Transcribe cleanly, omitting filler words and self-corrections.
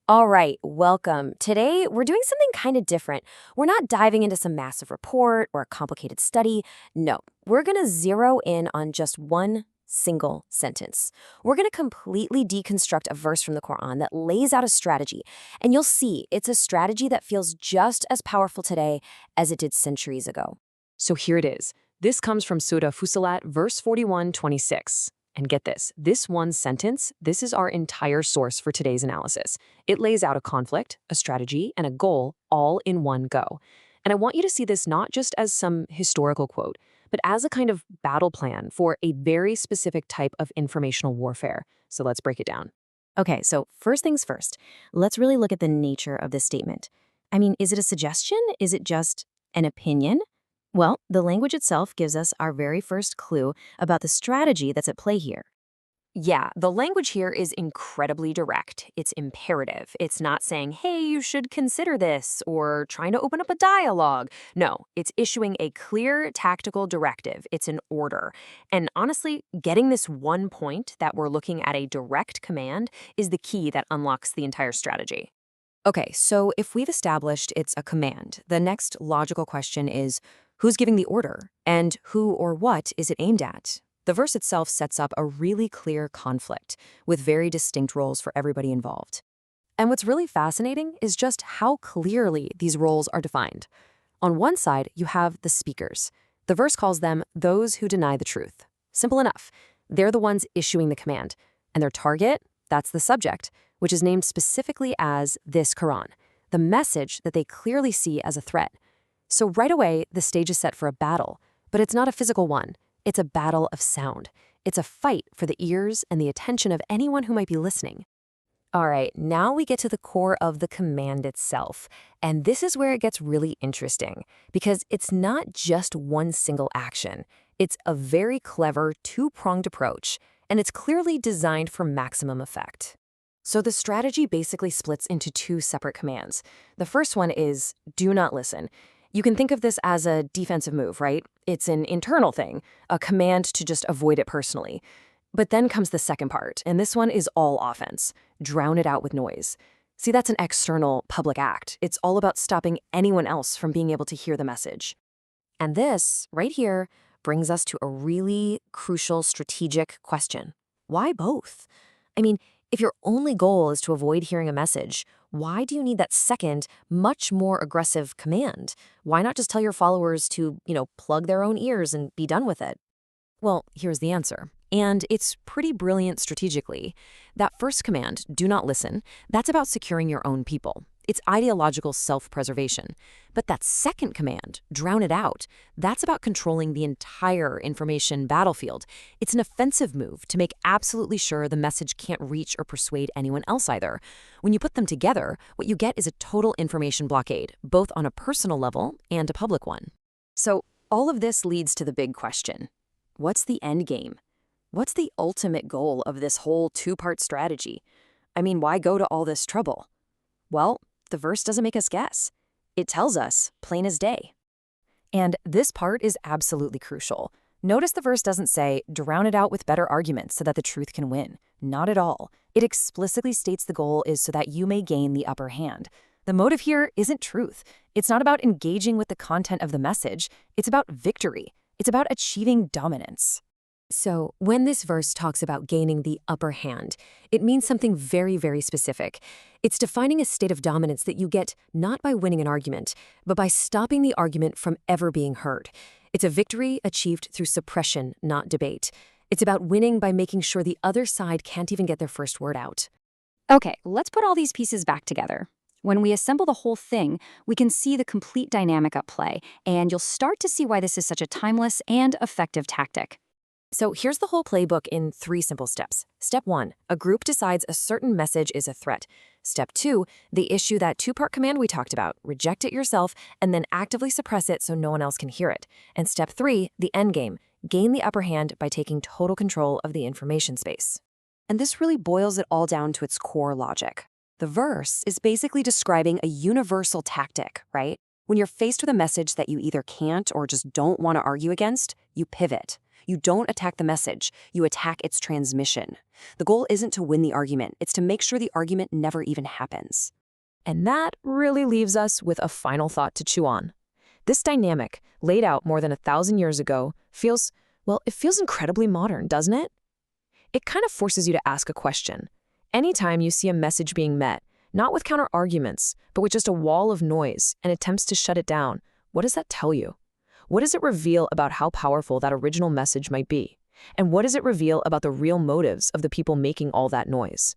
All right, welcome. Today, we're doing something kind of different. We're not diving into some massive report or a complicated study. No, we're going to zero in on just one single sentence. We're going to completely deconstruct a verse from the Quran that lays out a strategy. And you'll see it's a strategy that feels just as powerful today as it did centuries ago. So here it is. This comes from Sura Fussilat, verse 41:26. And get this one sentence, this is our entire source for today's analysis. It lays out a conflict, a strategy, and a goal all in one go. And I want you to see this not just as some historical quote, but as a kind of battle plan for a very specific type of informational warfare. So let's break it down. Okay, so first things first, let's really look at the nature of this statement. I mean, is it a suggestion? Is it just an opinion? Well, the language itself gives us our very first clue about the strategy that's at play here. Yeah, the language here is incredibly direct. It's imperative. It's not saying, hey, you should consider this, or trying to open up a dialogue. No, it's issuing a clear tactical directive. It's an order. And honestly, getting this one point that we're looking at a direct command is the key that unlocks the entire strategy. Okay, so if we've established it's a command, the next logical question is, who's giving the order? And who or what is it aimed at? The verse itself sets up a really clear conflict with very distinct roles for everybody involved. And what's really fascinating is just how clearly these roles are defined. On one side, you have the speakers. The verse calls them those who deny the truth. Simple enough. They're the ones issuing the command. And their target, that's the subject, which is named specifically as this Quran, the message that they clearly see as a threat. So right away, the stage is set for a battle, but it's not a physical one. It's a battle of sound. It's a fight for the ears and the attention of anyone who might be listening. All right, now we get to the core of the command itself. And this is where it gets really interesting, because it's not just one single action. It's a very clever two-pronged approach, and it's clearly designed for maximum effect. So the strategy basically splits into two separate commands. The first one is do not listen. You can think of this as a defensive move, right? It's an internal thing, a command to just avoid it personally. But then comes the second part, and this one is all offense. Drown it out with noise. See, that's an external public act. It's all about stopping anyone else from being able to hear the message. And this, right here, brings us to a really crucial strategic question. Why both? I mean, if your only goal is to avoid hearing a message, why do you need that second, much more aggressive command? Why not just tell your followers to, plug their own ears and be done with it? Well, here's the answer. And it's pretty brilliant strategically. That first command, do not listen, that's about securing your own people. It's ideological self-preservation. But that second command, drown it out, that's about controlling the entire information battlefield. It's an offensive move to make absolutely sure the message can't reach or persuade anyone else either. When you put them together, what you get is a total information blockade, both on a personal level and a public one. So all of this leads to the big question. What's the end game? What's the ultimate goal of this whole two-part strategy? I mean, why go to all this trouble? Well, the verse doesn't make us guess. It tells us, plain as day. And this part is absolutely crucial. Notice the verse doesn't say, drown it out with better arguments so that the truth can win. Not at all. It explicitly states the goal is so that you may gain the upper hand. The motive here isn't truth. It's not about engaging with the content of the message. It's about victory. It's about achieving dominance. So when this verse talks about gaining the upper hand, it means something very, very specific. It's defining a state of dominance that you get not by winning an argument, but by stopping the argument from ever being heard. It's a victory achieved through suppression, not debate. It's about winning by making sure the other side can't even get their first word out. Okay, let's put all these pieces back together. When we assemble the whole thing, we can see the complete dynamic at play, and you'll start to see why this is such a timeless and effective tactic. So here's the whole playbook in 3 simple steps. Step 1, a group decides a certain message is a threat. Step 2, they issue that two-part command we talked about, reject it yourself, and then actively suppress it so no one else can hear it. And step 3, the end game, gain the upper hand by taking total control of the information space. And this really boils it all down to its core logic. The verse is basically describing a universal tactic, right? When you're faced with a message that you either can't or just don't want to argue against, you pivot. You don't attack the message, you attack its transmission. The goal isn't to win the argument, it's to make sure the argument never even happens. And that really leaves us with a final thought to chew on. This dynamic, laid out more than 1,000 years ago, feels incredibly modern, doesn't it? It kind of forces you to ask a question. Anytime you see a message being met, not with counter-arguments, but with just a wall of noise and attempts to shut it down, what does that tell you? What does it reveal about how powerful that original message might be? And what does it reveal about the real motives of the people making all that noise?